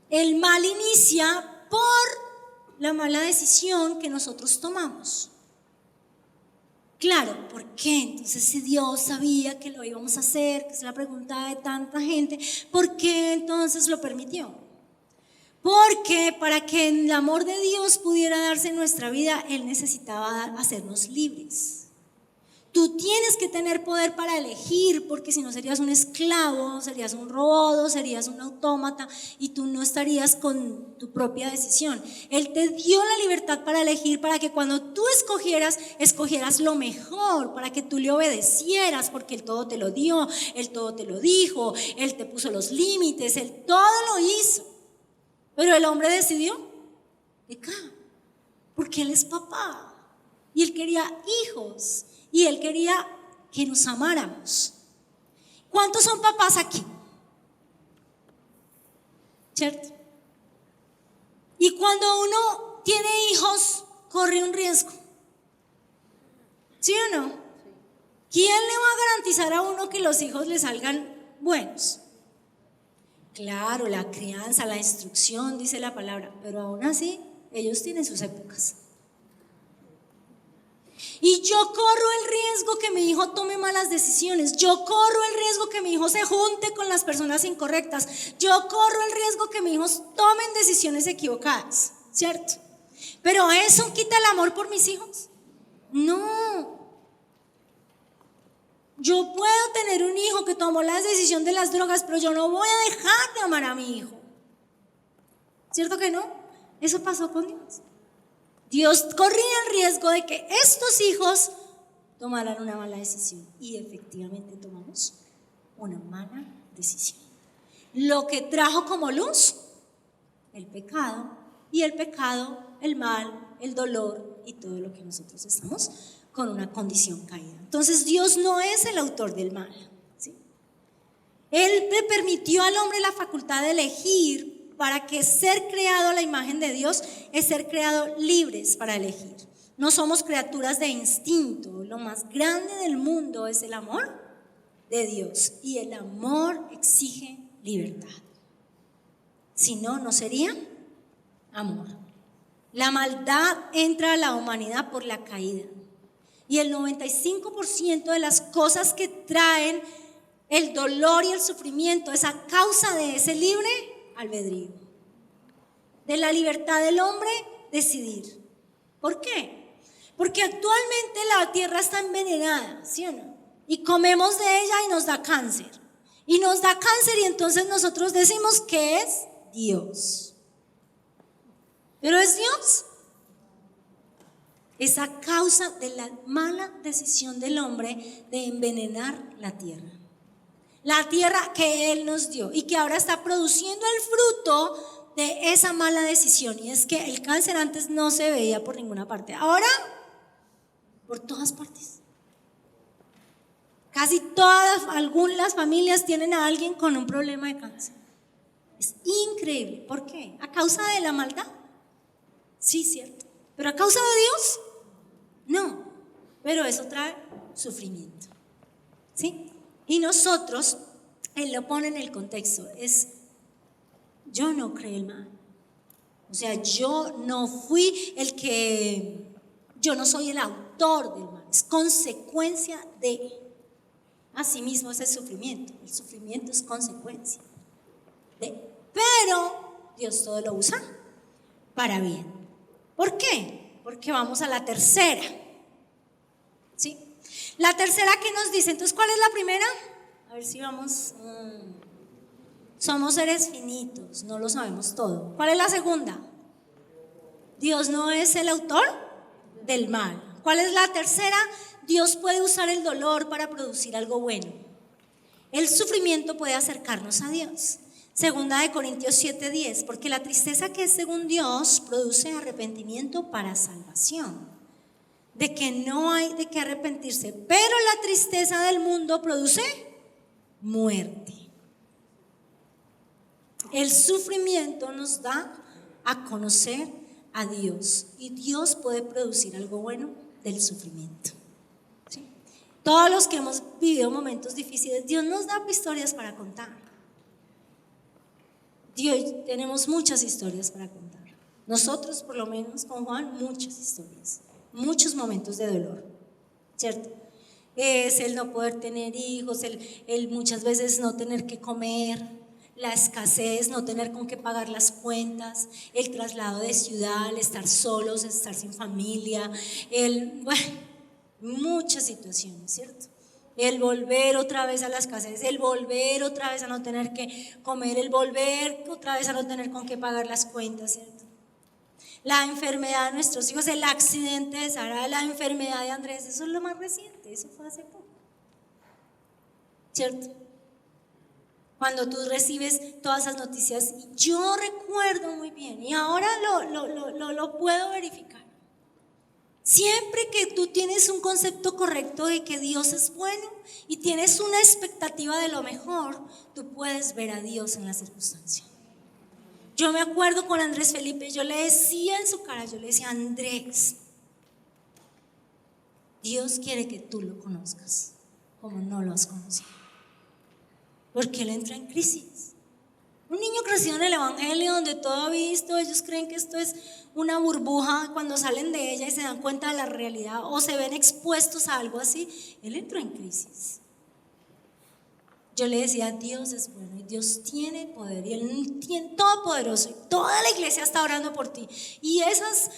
El mal inicia por la mala decisión que nosotros tomamos. Claro, ¿por qué? Entonces, si Dios sabía que lo íbamos a hacer, que es la pregunta de tanta gente, ¿por qué entonces lo permitió? Porque para que el amor de Dios pudiera darse en nuestra vida, Él necesitaba hacernos libres. Tú tienes que tener poder para elegir, porque si no serías un esclavo, serías un robot, serías un autómata y tú no estarías con tu propia decisión. Él te dio la libertad para elegir, para que cuando tú escogieras lo mejor, para que tú le obedecieras, porque Él todo te lo dio, Él todo te lo dijo, Él te puso los límites, Él todo lo hizo. Pero el hombre decidió pecar, porque Él es papá y Él quería hijos. Y Él quería que nos amáramos. ¿Cuántos son papás aquí? ¿Cierto? Y cuando uno tiene hijos, corre un riesgo. ¿Sí o no? ¿Quién le va a garantizar a uno que los hijos le salgan buenos? Claro, la crianza, la instrucción, dice la palabra, pero aún así, ellos tienen sus épocas. Y yo corro el riesgo que mi hijo tome malas decisiones. Yo corro el riesgo que mi hijo se junte con las personas incorrectas. Yo corro el riesgo que mis hijos tomen decisiones equivocadas, ¿cierto? Pero ¿eso quita el amor por mis hijos? No. Yo puedo tener un hijo que tomó la decisión de las drogas, pero yo no voy a dejar de amar a mi hijo. ¿Cierto que no? Eso pasó con Dios. Dios corría el riesgo de que estos hijos tomaran una mala decisión. Y efectivamente tomamos una mala decisión. Lo que trajo como luz, el pecado. Y el pecado, el mal, el dolor y todo lo que nosotros estamos con una condición caída. Entonces Dios no es el autor del mal, ¿sí? Él le permitió al hombre la facultad de elegir, para que ser creado a la imagen de Dios es ser creado libres para elegir. No somos criaturas de instinto. Lo más grande del mundo es el amor de Dios, y el amor exige libertad. Si no, no sería amor. La maldad entra a la humanidad por la caída, y el 95% de las cosas que traen el dolor y el sufrimiento es a causa de ese libre albedrío, de la libertad del hombre decidir. ¿Por qué? Porque actualmente la tierra está envenenada, ¿sí o no? Y comemos de ella y nos da cáncer. Y nos da cáncer, y entonces nosotros decimos que es Dios. ¿Pero es Dios? Es a causa de la mala decisión del hombre de envenenar la tierra. La tierra que Él nos dio y que ahora está produciendo el fruto de esa mala decisión. Y es que el cáncer antes no se veía por ninguna parte, ahora por todas partes. Casi todas, algunas familias tienen a alguien con un problema de cáncer. Es increíble. ¿Por qué? ¿A causa de la maldad? Sí, cierto. ¿Pero a causa de Dios? No. Pero eso trae sufrimiento. ¿Sí? Y nosotros, él lo pone en el contexto, yo no creé el mal. O sea, yo no soy el autor del mal, es consecuencia de. Asimismo es el sufrimiento es consecuencia de. Pero Dios todo lo usa para bien. ¿Por qué? Porque vamos a la tercera. ¿Sí? La tercera que nos dice, entonces, ¿cuál es la primera? A ver si vamos. Somos seres finitos, no lo sabemos todo. ¿Cuál es la segunda? Dios no es el autor del mal. ¿Cuál es la tercera? Dios puede usar el dolor para producir algo bueno. El sufrimiento puede acercarnos a Dios. Segunda de Corintios 7:10, porque la tristeza que es según Dios produce arrepentimiento para salvación. De que no hay de qué arrepentirse, pero la tristeza del mundo produce muerte. El sufrimiento nos da a conocer a Dios y Dios puede producir algo bueno del sufrimiento. ¿Sí? Todos los que hemos vivido momentos difíciles, Dios nos da historias para contar. Tenemos muchas historias para contar. Nosotros, por lo menos con Juan, muchas historias, muchos momentos de dolor, ¿cierto? Es el no poder tener hijos, el muchas veces no tener que comer, la escasez, no tener con qué pagar las cuentas, el traslado de ciudad, el estar solos, estar sin familia, muchas situaciones, ¿cierto? El volver otra vez a la escasez, el volver otra vez a no tener que comer, el volver otra vez a no tener con qué pagar las cuentas, ¿cierto? La enfermedad de nuestros hijos, el accidente de Sara, la enfermedad de Andrés, eso es lo más reciente, eso fue hace poco, ¿cierto? Cuando tú recibes todas esas noticias, yo recuerdo muy bien, y ahora lo puedo verificar. Siempre que tú tienes un concepto correcto de que Dios es bueno y tienes una expectativa de lo mejor, tú puedes ver a Dios en la circunstancia. Yo me acuerdo con Andrés Felipe, yo le decía en su cara, yo le decía, Andrés, Dios quiere que tú lo conozcas como no lo has conocido. Porque él entra en crisis. Un niño crecido en el evangelio donde todo ha visto, ellos creen que esto es una burbuja, cuando salen de ella y se dan cuenta de la realidad o se ven expuestos a algo así, él entró en crisis. Yo le decía, Dios es bueno y Dios tiene poder y Él tiene todopoderoso y toda la iglesia está orando por ti. Y esos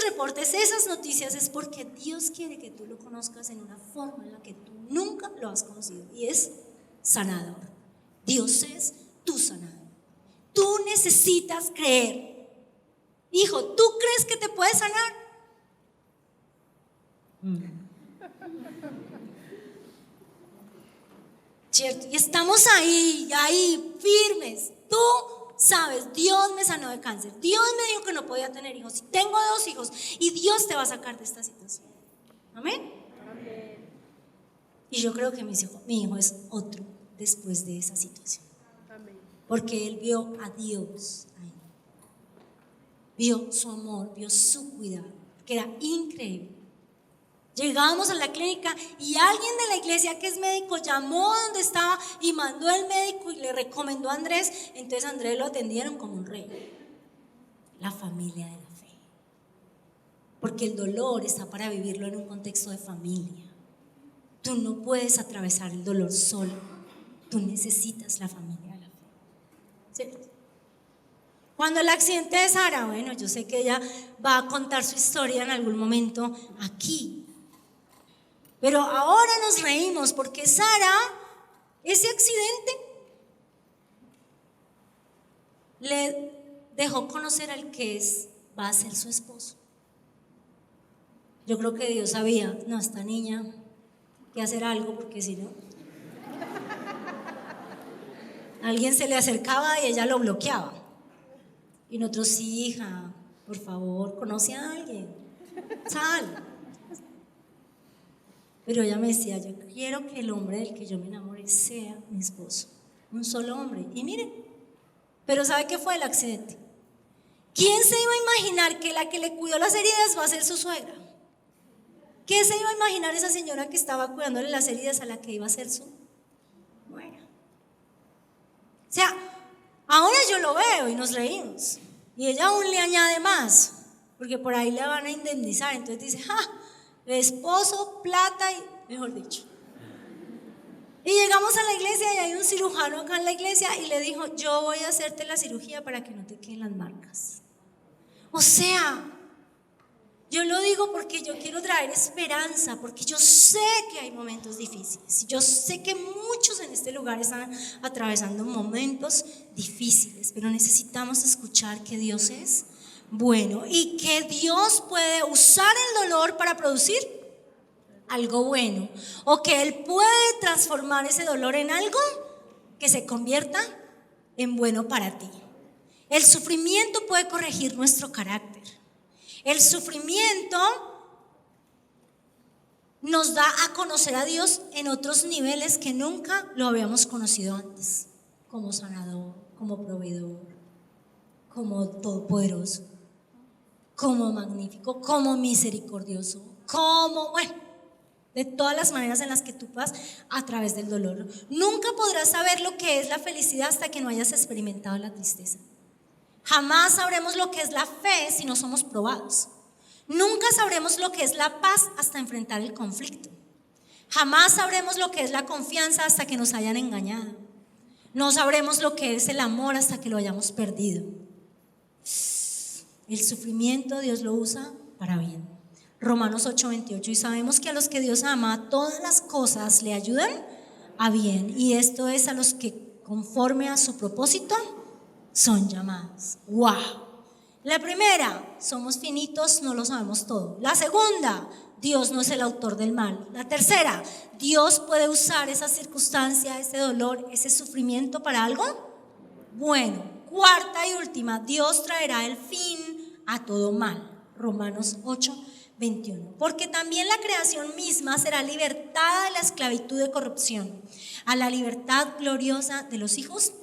reportes, esas noticias es porque Dios quiere que tú lo conozcas en una forma en la que tú nunca lo has conocido y es sanador. Dios es tu sanador. Tú necesitas creer. Hijo, ¿tú crees que te puedes sanar? ¿Cierto? Y estamos ahí firmes. Tú sabes, Dios me sanó de cáncer. Dios me dijo que no podía tener hijos. Y tengo 2 hijos. Y Dios te va a sacar de esta situación. Amén. Amén. Y yo creo que mi hijo es otro después de esa situación. Amén. Porque él vio a Dios ahí. Vio su amor, vio su cuidado, que era increíble. Llegábamos a la clínica y alguien de la iglesia que es médico llamó a donde estaba y mandó al médico y le recomendó a Andrés. Entonces a Andrés lo atendieron como un rey. La familia de la fe. Porque el dolor está para vivirlo en un contexto de familia. Tú no puedes atravesar el dolor solo. Tú necesitas la familia de la fe. ¿Cierto? Cuando el accidente de Sara, bueno, yo sé que ella va a contar su historia en algún momento aquí. Pero ahora nos reímos porque Sara, ese accidente, le dejó conocer al que va a ser su esposo. Yo creo que Dios sabía, no, esta niña hay que hacer algo porque si no, alguien se le acercaba y ella lo bloqueaba. Y nosotros, sí, hija, por favor, conoce a alguien, sal. Pero ella me decía, yo quiero que el hombre del que yo me enamore sea mi esposo, un solo hombre. Y miren, pero ¿sabe qué fue el accidente? ¿Quién se iba a imaginar que la que le cuidó las heridas va a ser su suegra? ¿Qué se iba a imaginar esa señora que estaba cuidándole las heridas a la que iba a ser su nuera? O sea, ahora yo lo veo y nos reímos. Y ella aún le añade más, porque por ahí le van a indemnizar. Entonces dice, esposo, plata y mejor dicho. Y llegamos a la iglesia y hay un cirujano acá en la iglesia y le dijo, yo voy a hacerte la cirugía para que no te queden las marcas. O sea, yo lo digo porque yo quiero traer esperanza, porque yo sé que hay momentos difíciles. Yo sé que muchos en este lugar están atravesando momentos difíciles, pero necesitamos escuchar que Dios es bueno y que Dios puede usar el dolor para producir algo bueno, o que Él puede transformar ese dolor en algo que se convierta en bueno para ti. El sufrimiento puede corregir nuestro carácter. El sufrimiento nos da a conocer a Dios en otros niveles que nunca lo habíamos conocido antes, como sanador, como proveedor, como todopoderoso, como magnífico, como misericordioso, como, bueno, de todas las maneras en las que tú vas a través del dolor. Nunca podrás saber lo que es la felicidad hasta que no hayas experimentado la tristeza. Jamás sabremos lo que es la fe si no somos probados. Nunca sabremos lo que es la paz hasta enfrentar el conflicto. Jamás sabremos lo que es la confianza hasta que nos hayan engañado. No sabremos lo que es el amor hasta que lo hayamos perdido. El sufrimiento Dios lo usa para bien. Romanos 8:28, y sabemos que a los que Dios ama, todas las cosas le ayudan a bien, y esto es a los que conforme a su propósito son llamados. ¡Wow! La primera, somos finitos, no lo sabemos todo. La segunda, Dios no es el autor del mal. La tercera, Dios puede usar esa circunstancia, ese dolor, ese sufrimiento para algo bueno. Cuarta y última, Dios traerá el fin a todo mal. Romanos 8:21, porque también la creación misma será libertada de la esclavitud de corrupción a la libertad gloriosa de los hijos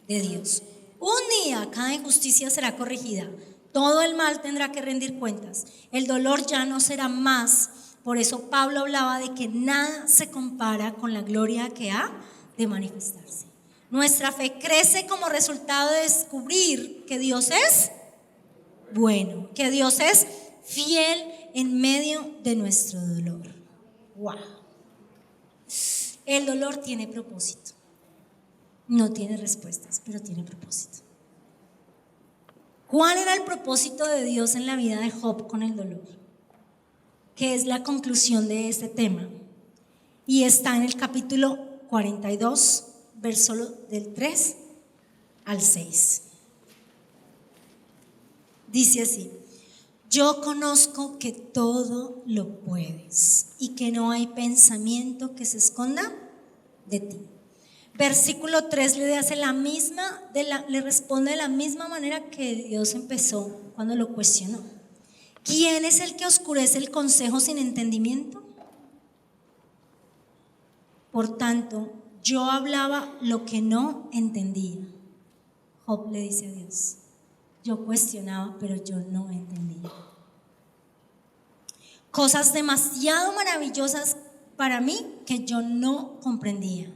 de Dios. Un día cada injusticia será corregida, todo el mal tendrá que rendir cuentas, el dolor ya no será más. Por eso Pablo hablaba de que nada se compara con la gloria que ha de manifestarse. Nuestra fe crece como resultado de descubrir que Dios es bueno, que Dios es fiel en medio de nuestro dolor. ¡Wow! El dolor tiene propósito. No tiene respuestas, pero tiene propósito. ¿Cuál era el propósito de Dios en la vida de Job con el dolor? Que es la conclusión de este tema. Y está en el capítulo 42, verso del 3 al 6. Dice así: yo conozco que todo lo puedes y que no hay pensamiento que se esconda de ti. Versículo 3 le responde de la misma manera que Dios empezó cuando lo cuestionó. ¿Quién es el que oscurece el consejo sin entendimiento? Por tanto, yo hablaba lo que no entendía. Job le dice a Dios, yo cuestionaba, pero yo no entendía. Cosas demasiado maravillosas para mí que yo no comprendía.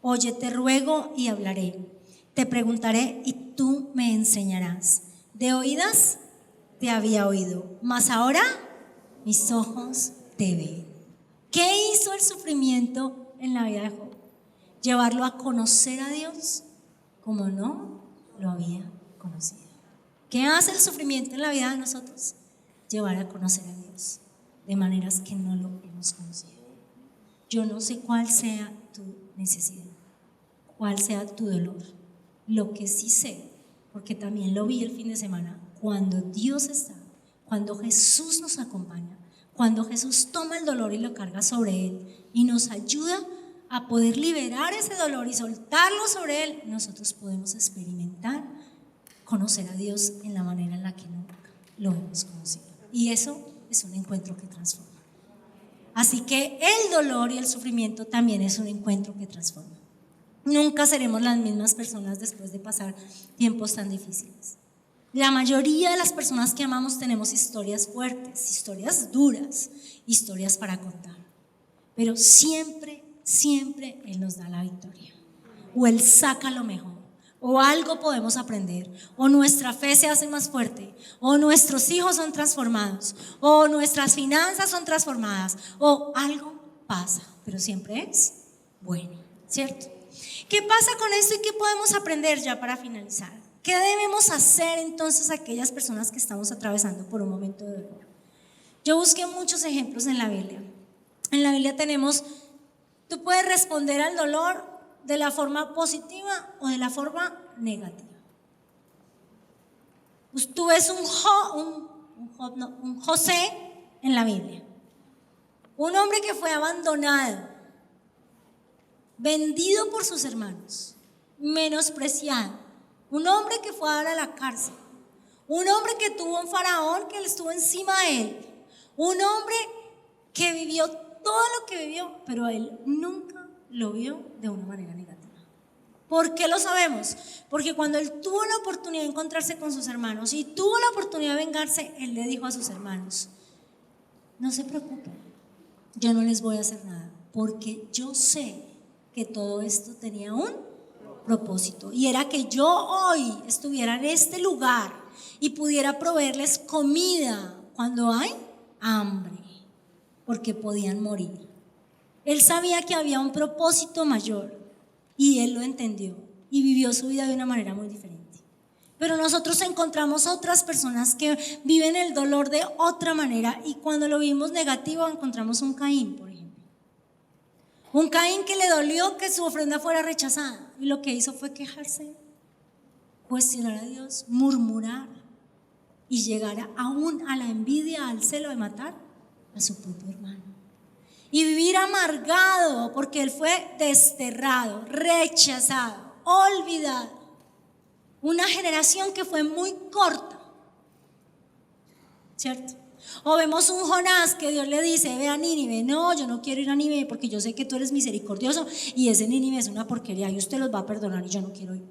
Oye, te ruego y hablaré. Te preguntaré y tú me enseñarás. De oídas te había oído, mas ahora mis ojos te ven. ¿Qué hizo el sufrimiento en la vida de Job? Llevarlo a conocer a Dios como no lo había conocido. ¿Qué hace el sufrimiento en la vida de nosotros? Llevar a conocer a Dios de maneras que no lo hemos conocido. Yo no sé cuál sea tu necesidad, cuál sea tu dolor. Lo que sí sé, porque también lo vi el fin de semana, cuando Dios está, cuando Jesús nos acompaña, cuando Jesús toma el dolor y lo carga sobre Él y nos ayuda a poder liberar ese dolor y soltarlo sobre Él, nosotros podemos experimentar, conocer a Dios en la manera en la que nunca lo hemos conocido. Y eso es un encuentro que transforma. Así que el dolor y el sufrimiento también es un encuentro que transforma. Nunca seremos las mismas personas después de pasar tiempos tan difíciles. La mayoría de las personas que amamos tenemos historias fuertes, historias duras, historias para contar. Pero siempre, siempre Él nos da la victoria. O Él saca lo mejor. O algo podemos aprender. O nuestra fe se hace más fuerte. O nuestros hijos son transformados. O nuestras finanzas son transformadas. O algo pasa. Pero siempre es bueno, ¿cierto? ¿Qué pasa con esto y qué podemos aprender ya para finalizar? ¿Qué debemos hacer entonces aquellas personas que estamos atravesando por un momento de dolor? Yo busqué muchos ejemplos en la Biblia. En la Biblia tenemos, tú puedes responder al dolor de la forma positiva o de la forma negativa. Pues tú ves un José en la Biblia. Un hombre que fue abandonado, vendido por sus hermanos, menospreciado. Un hombre que fue a dar a la cárcel. Un hombre que tuvo un faraón que estuvo encima de él. Un hombre que vivió todo lo que vivió, pero él nunca lo vio de una manera negativa. ¿Por qué lo sabemos? Porque cuando él tuvo la oportunidad de encontrarse con sus hermanos y tuvo la oportunidad de vengarse, él le dijo a sus hermanos: no se preocupen, yo no les voy a hacer nada, porque yo sé que todo esto tenía un propósito, y era que yo hoy estuviera en este lugar y pudiera proveerles comida cuando hay hambre, porque podían morir. Él sabía que había un propósito mayor y él lo entendió y vivió su vida de una manera muy diferente. Pero nosotros encontramos otras personas que viven el dolor de otra manera, y cuando lo vimos negativo encontramos un Caín, por ejemplo. Un Caín que le dolió que su ofrenda fuera rechazada, y lo que hizo fue quejarse, cuestionar a Dios, murmurar y llegar aún a la envidia, al celo de matar a su propio hermano. Y vivir amargado porque él fue desterrado, rechazado, olvidado. Una generación que fue muy corta, ¿cierto? O vemos un Jonás que Dios le dice: ve a Nínive. No, yo no quiero ir a Nínive porque yo sé que tú eres misericordioso y ese Nínive es una porquería y usted los va a perdonar y yo no quiero ir.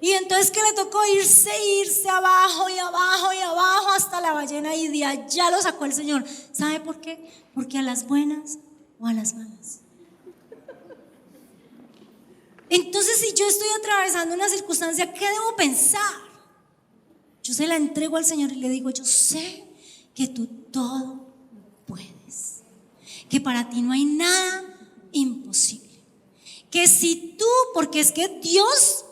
Y entonces que le tocó irse abajo y abajo y abajo hasta la ballena, y de allá lo sacó el Señor. ¿Sabe por qué? Porque a las buenas o a las malas. Entonces, si yo estoy atravesando una circunstancia, ¿qué debo pensar? Yo se la entrego al Señor y le digo: yo sé que tú todo puedes, que para ti no hay nada imposible, que si tú, porque es que Dios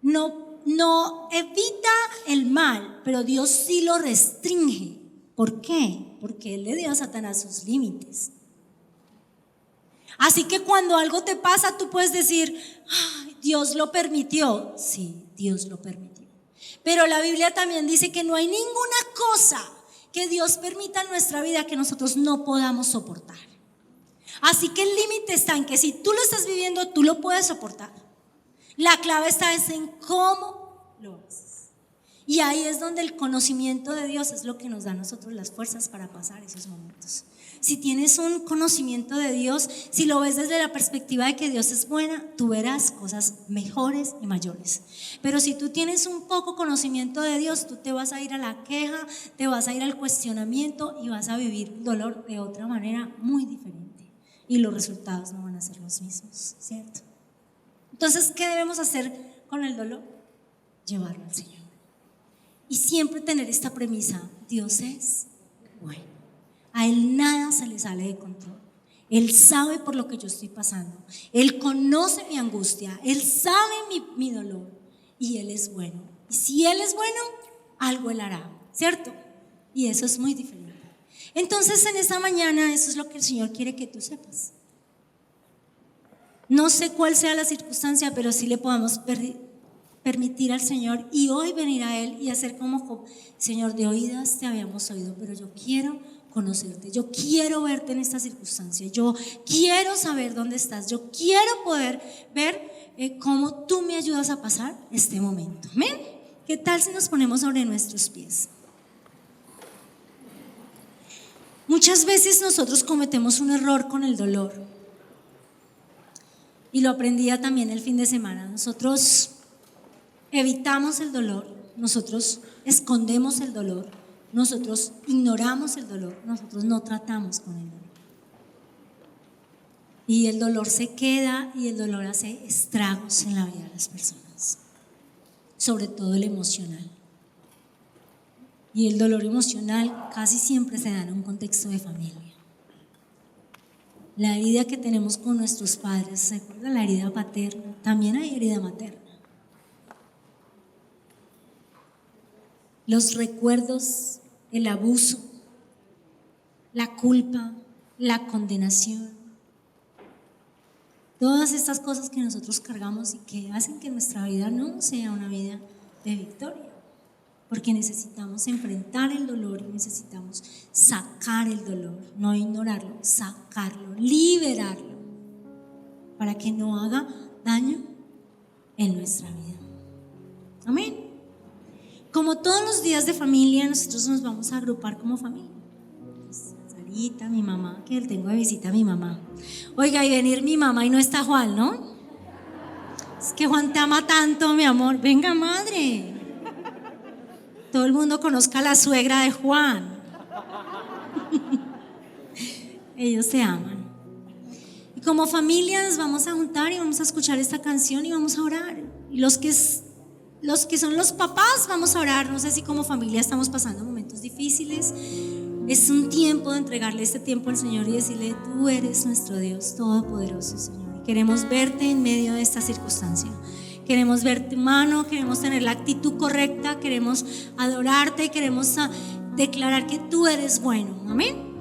no evita el mal, pero Dios sí lo restringe. ¿Por qué? Porque Él le dio a Satanás sus límites. Así que cuando algo te pasa, tú puedes decir: ay, Dios lo permitió. Sí, Dios lo permitió. Pero la Biblia también dice que no hay ninguna cosa que Dios permita en nuestra vida que nosotros no podamos soportar. Así que el límite está en que si tú lo estás viviendo, tú lo puedes soportar. La clave está en cómo lo haces. Y ahí es donde el conocimiento de Dios es lo que nos da a nosotros las fuerzas para pasar esos momentos. Si tienes un conocimiento de Dios, si lo ves desde la perspectiva de que Dios es buena, tú verás cosas mejores y mayores. Pero si tú tienes un poco conocimiento de Dios, tú te vas a ir a la queja, te vas a ir al cuestionamiento y vas a vivir el dolor de otra manera muy diferente. Y los resultados no van a ser los mismos, ¿cierto? Entonces, ¿qué debemos hacer con el dolor? Llevarlo al Señor. Y siempre tener esta premisa: Dios es bueno. A Él nada se le sale de control. Él sabe por lo que yo estoy pasando. Él conoce mi angustia. Él sabe mi dolor. Y Él es bueno. Y si Él es bueno, algo Él hará, ¿cierto? Y eso es muy diferente. Entonces, en esta mañana, eso es lo que el Señor quiere que tú sepas. No sé cuál sea la circunstancia, pero sí le podamos permitir al Señor y hoy venir a Él y hacer como Job: Señor, de oídas te habíamos oído, pero yo quiero conocerte, yo quiero verte en esta circunstancia, yo quiero saber dónde estás, yo quiero poder ver cómo tú me ayudas a pasar este momento. ¿Amén? ¿Qué tal si nos ponemos sobre nuestros pies? Muchas veces nosotros cometemos un error con el dolor, y lo aprendía también el fin de semana. Nosotros evitamos el dolor, nosotros escondemos el dolor, nosotros ignoramos el dolor, nosotros no tratamos con el dolor. Y el dolor se queda y el dolor hace estragos en la vida de las personas, sobre todo el emocional. Y el dolor emocional casi siempre se da en un contexto de familia. La herida que tenemos con nuestros padres, ¿se acuerdan? La herida paterna, también hay herida materna. Los recuerdos, el abuso, la culpa, la condenación, todas estas cosas que nosotros cargamos y que hacen que nuestra vida no sea una vida de victoria, porque necesitamos enfrentar el dolor y necesitamos sacar el dolor, no ignorarlo, sacarlo, liberarlo, para que no haga daño en nuestra vida. Amén. Como todos los días de familia, nosotros nos vamos a agrupar como familia. Sarita, mi mamá, que tengo de visita a mi mamá. Oiga, y venir mi mamá y no está Juan, ¿no? Es que Juan te ama tanto, mi amor. Venga, madre. Todo el mundo conozca a la suegra de Juan. Ellos se aman. Y como familia nos vamos a juntar y vamos a escuchar esta canción y vamos a orar. Y los que son los papás vamos a orar. No sé si como familia estamos pasando momentos difíciles. Es un tiempo de entregarle este tiempo al Señor y decirle: tú eres nuestro Dios todopoderoso, Señor. Y queremos verte en medio de esta circunstancia. Queremos ver tu mano, queremos tener la actitud correcta, queremos adorarte, queremos declarar que tú eres bueno. Amén.